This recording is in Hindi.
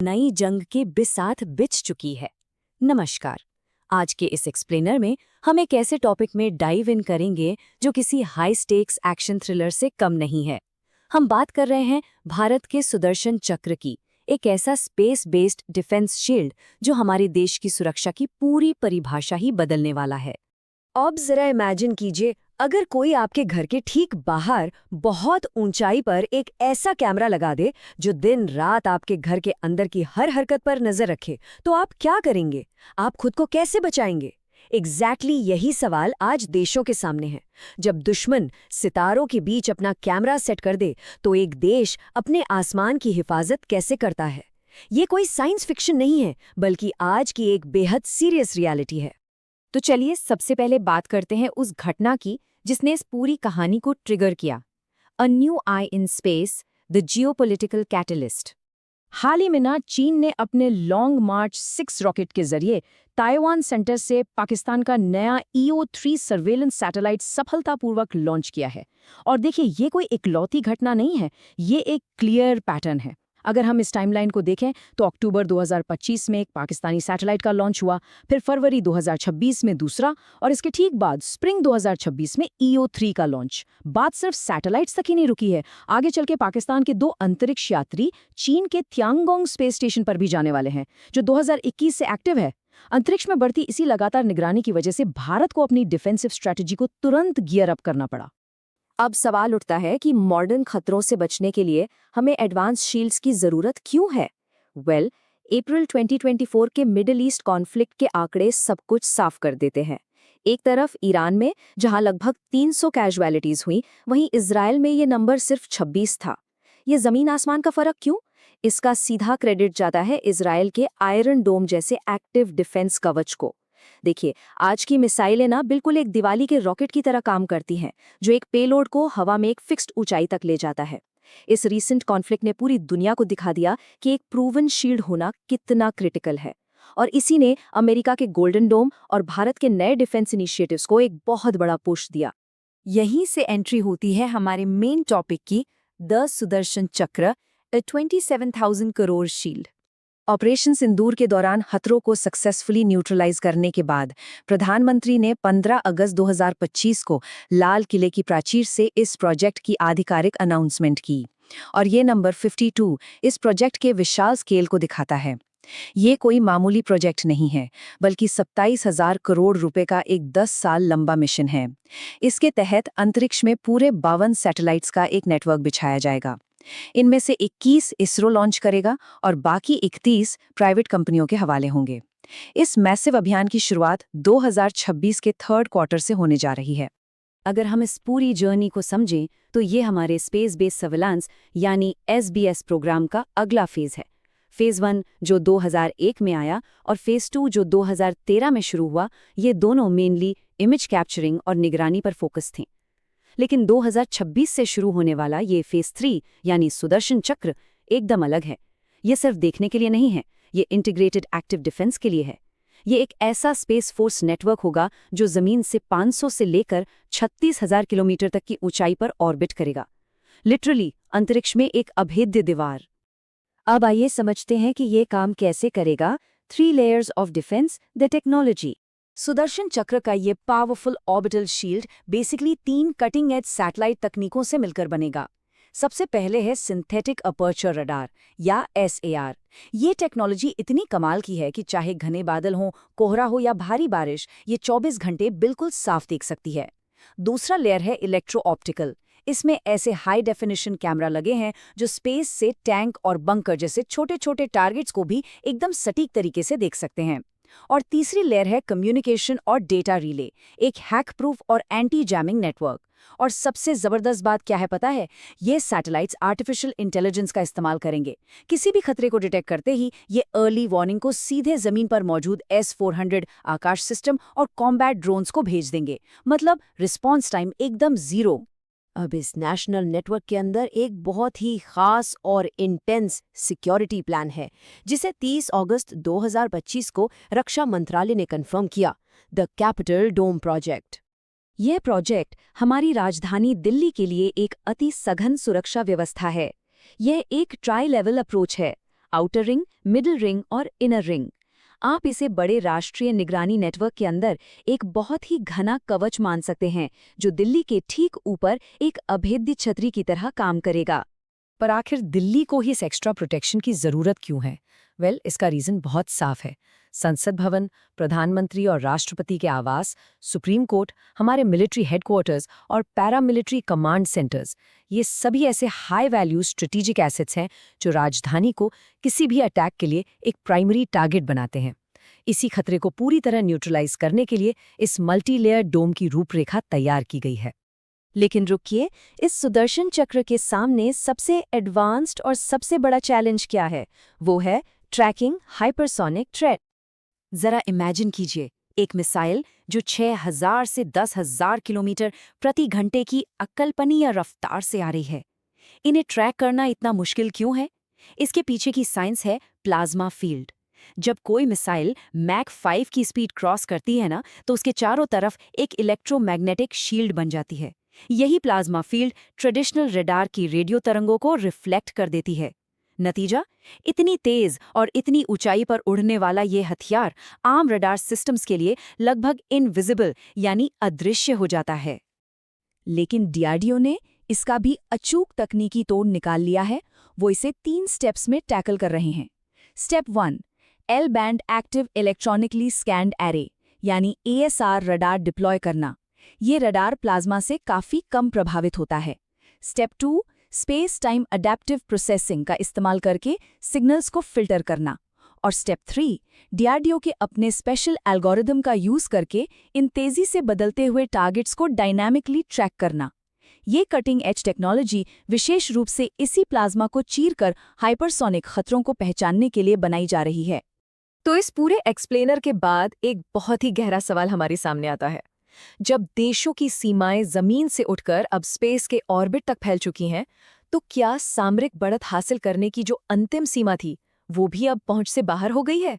नई जंग के बिसात बिछ चुकी है। नमस्कार। आज के इस एक्सप्लेनर में हम एक ऐसे टॉपिक में डाइव इन करेंगे जो किसी हाई स्टेक्स एक्शन थ्रिलर से कम नहीं है। हम बात कर रहे हैं भारत के सुदर्शन चक्र की, एक ऐसा स्पेस बेस्ड डिफेंस शील्ड जो हमारे देश की सुरक्षा की पूरी परिभाषा ही बदलने वाला है। अब जरा इमेजिन कीजिए, अगर कोई आपके घर के ठीक बाहर बहुत ऊंचाई पर एक ऐसा कैमरा लगा दे जो दिन रात आपके घर के अंदर की हर हरकत पर नजर रखे, तो आप क्या करेंगे? आप खुद को कैसे बचाएंगे? यही सवाल आज देशों के सामने है। जब दुश्मन सितारों के बीच अपना कैमरा सेट कर दे, तो एक देश अपने आसमान की हिफाजत कैसे करता है? ये कोई साइंस फिक्शन नहीं है, बल्कि आज की एक बेहद सीरियस रियलिटी है। तो चलिए सबसे पहले बात करते हैं उस घटना की जिसने इस पूरी कहानी को ट्रिगर किया। A new eye in space, the geopolitical catalyst. हाल ही में चीन ने अपने लॉन्ग मार्च 6 रॉकेट के जरिए ताइवान सेंटर से पाकिस्तान का नया EO-3 सर्वेलेंस सैटेलाइट सफलतापूर्वक लॉन्च किया है। और देखिए, ये कोई इकलौती घटना नहीं है, ये एक क्लियर पैटर्न है। अगर हम इस टाइमलाइन को देखें तो अक्टूबर 2025 में एक पाकिस्तानी सैटेलाइट का लॉन्च हुआ, फिर फरवरी 2026 में दूसरा, और इसके ठीक बाद स्प्रिंग 2026 में EO-3 का लॉन्च। बात सिर्फ सैटेलाइट्स तक ही नहीं रुकी है। आगे चल के पाकिस्तान के 2 अंतरिक्ष यात्री चीन के थियांगोंग स्पेस स्टेशन पर भी जाने वाले हैं, जो 2021 से एक्टिव है। अंतरिक्ष में बढ़ती इसी लगातार निगरानी की वजह से भारत को अपनी डिफेंसिव स्ट्रैटेजी को तुरंत गियर अप करना पड़ा। अब सवाल उठता है कि मॉडर्न खतरों से बचने के लिए हमें एडवांस शील्ड्स की जरूरत क्यों है? अप्रैल 2024 के मिडिल ईस्ट कॉन्फ्लिक्ट के आंकड़े सब कुछ साफ कर देते हैं। एक तरफ ईरान में जहां लगभग 300 कैजुअलिटीज हुई, वहीं इजराइल में ये नंबर सिर्फ 26 था। ये जमीन आसमान का फर्क क्यों? इसका सीधा क्रेडिट जाता है इजराइल के आयरन डोम जैसे एक्टिव डिफेंस कवच को। देखिए, आज की मिसाइलें बिल्कुल एक दिवाली के रॉकेट की तरह काम करती हैं, जो एक पेलोड को हवा में एक फिक्स्ड ऊंचाई तक ले जाता है। इस रीसेंट कॉन्फ्लिक्ट ने पूरी दुनिया को दिखा दिया कि एक प्रूवन शील्ड होना कितना क्रिटिकल है। और इसी ने अमेरिका के गोल्डन डोम और भारत के नए डिफेंस इनिशिएटिव्स को एक बहुत बड़ा पुश दिया। यहीं से एंट्री होती है हमारे मेन टॉपिक की, द सुदर्शन चक्र, 27,000 करोड़ शील्ड। ऑपरेशन सिंदूर के दौरान खतरों को सक्सेसफुली न्यूट्रलाइज करने के बाद प्रधानमंत्री ने 15 अगस्त 2025 को लाल किले की प्राचीर से इस प्रोजेक्ट की आधिकारिक अनाउंसमेंट की। और ये नंबर 52 इस प्रोजेक्ट के विशाल स्केल को दिखाता है। ये कोई मामूली प्रोजेक्ट नहीं है, बल्कि 27,000 करोड़ रुपए का एक 10 साल लंबा मिशन है। इसके तहत अंतरिक्ष में पूरे 52 सैटेलाइट्स का एक नेटवर्क बिछाया जाएगा। इनमें से 21 इसरो लॉन्च करेगा और बाकी 31 प्राइवेट कंपनियों के हवाले होंगे। इस मैसिव अभियान की शुरुआत 2026 के 3rd क्वार्टर से होने जा रही है। अगर हम इस पूरी जर्नी को समझें तो ये हमारे स्पेस बेस्ड सर्विलांस यानी SBS प्रोग्राम का अगला फेज है। फेज 1 जो 2001 में आया और फेज 2 जो 2013 में शुरू हुआ, ये दोनों मेनली इमेज कैप्चरिंग और निगरानी पर फोकस थे। लेकिन 2026 से शुरू होने वाला ये फेज 3 यानी सुदर्शन चक्र एकदम अलग है। ये सिर्फ देखने के लिए नहीं है, ये इंटीग्रेटेड एक्टिव डिफेंस के लिए है। ये एक ऐसा स्पेस फोर्स नेटवर्क होगा जो जमीन से 500 से लेकर 36,000 किलोमीटर तक की ऊंचाई पर ऑर्बिट करेगा। लिटरली अंतरिक्ष में एक अभेद्य दीवार। अब आइए समझते हैं कि ये काम कैसे करेगा। 3 layers of defence, the technology. Sudarshan चक्र का ये powerful orbital shield basically 3 cutting edge satellite तकनीकों से मिलकर बनेगा। सबसे पहले है सिंथेटिक अपर्चर रडार या SAR। ये टेक्नोलॉजी इतनी कमाल की है कि चाहे घने बादल हों, कोहरा हो या भारी बारिश, ये 24 घंटे बिल्कुल साफ देख सकती है। दूसरा लेयर है इलेक्ट्रो ऑप्टिकल। इसमें ऐसे हाई डेफिनेशन कैमरा लगे हैं जो स्पेस से टैंक और बंकर जैसे छोटे छोटे टारगेट्स को भी एकदम सटीक तरीके से देख सकते हैं। और तीसरी लेयर है कम्युनिकेशन और डेटा रिले, एक हैक प्रूफ और एंटी जैमिंग नेटवर्क। और सबसे जबरदस्त बात क्या है पता है? ये सैटेलाइट्स आर्टिफिशियल इंटेलिजेंस का इस्तेमाल करेंगे। किसी भी खतरे को डिटेक्ट करते ही ये अर्ली वार्निंग को सीधे जमीन पर मौजूद S-400 आकाश सिस्टम और कॉम्बैट ड्रोन्स को भेज देंगे। मतलब रिस्पॉन्स टाइम एकदम 0। अब इस नेशनल नेटवर्क के अंदर एक बहुत ही खास और इंटेंस सिक्योरिटी प्लान है, जिसे 30 अगस्त 2025 को रक्षा मंत्रालय ने कंफर्म किया, द कैपिटल डोम प्रोजेक्ट। यह प्रोजेक्ट हमारी राजधानी दिल्ली के लिए एक अति सघन सुरक्षा व्यवस्था है। यह एक ट्राई लेवल अप्रोच है। आउटर रिंग, मिडिल रिंग और इनर रिंग। आप इसे बड़े राष्ट्रीय निगरानी नेटवर्क के अंदर एक बहुत ही घना कवच मान सकते हैं, जो दिल्ली के ठीक ऊपर एक अभेद्य छतरी की तरह काम करेगा। पर आखिर दिल्ली को ही इस एक्स्ट्रा प्रोटेक्शन की जरूरत क्यों है? इसका रीजन बहुत साफ है। संसद भवन, प्रधानमंत्री और राष्ट्रपति के आवास, सुप्रीम कोर्ट, हमारे मिलिट्री हेडक्वार्टर्स और पैरामिलिट्री कमांड सेंटर्स, ये सभी ऐसे हाई वैल्यू स्ट्रेटेजिक एसेट्स हैं जो राजधानी को किसी भी अटैक के लिए एक प्राइमरी टारगेट बनाते हैं। इसी खतरे को पूरी तरह न्यूट्रलाइज करने के लिए इस मल्टी लेयर डोम की रूपरेखा तैयार की गई है। लेकिन रुकिए, इस सुदर्शन चक्र के सामने सबसे एडवांस्ड और सबसे बड़ा चैलेंज क्या है? वो है ट्रैकिंग हाइपरसोनिक थ्रेट। जरा इमेजिन कीजिए, एक मिसाइल जो 6000 से 10,000 किलोमीटर प्रति घंटे की अकल्पनीय रफ्तार से आ रही है। इन्हें ट्रैक करना इतना मुश्किल क्यों है? इसके पीछे की साइंस है प्लाज्मा फील्ड। जब कोई मिसाइल मैक 5 की स्पीड क्रॉस करती है ना, तो उसके चारों तरफ एक इलेक्ट्रोमैग्नेटिक शील्ड बन जाती है। यही प्लाज्मा फील्ड ट्रेडिशनल रडार की रेडियो तरंगों को रिफ्लेक्ट कर देती है। नतीजा, इतनी तेज और इतनी ऊंचाई पर उड़ने वाला ये हथियार आम रडार सिस्टम्स के लिए लगभग इनविजिबल यानी अदृश्य हो जाता है। लेकिन डीआरडीओ ने इसका भी अचूक तकनीकी तोड़ निकाल लिया है। वो इसे 3 स्टेप्स में टैकल कर रहे हैं। Step 1, L band active electronically scanned array यानी ASR रडार डिप्लॉय करना। ये रडार प्लाज्मा से काफ़ी कम प्रभावित होता है। Step 2, space time adaptive processing का इस्तेमाल करके सिग्नल्स को फिल्टर करना। और स्टेप 3, डीआरडीओ के अपने स्पेशल एल्गोरिदम का यूज़ करके इन तेज़ी से बदलते हुए टारगेट्स को डायनामिकली ट्रैक करना। ये कटिंग एज टेक्नोलॉजी विशेष रूप से इसी प्लाज्मा को चीरकर हाइपरसोनिक खतरों को पहचानने के लिए बनाई जा रही है। तो इस पूरे एक्सप्लेनर के बाद एक बहुत ही गहरा सवाल हमारे सामने आता है। जब देशों की सीमाएं जमीन से उठकर अब स्पेस के ऑर्बिट तक फैल चुकी हैं, तो क्या सामरिक बढ़त हासिल करने की जो अंतिम सीमा थी, वो भी अब पहुंच से बाहर हो गई है?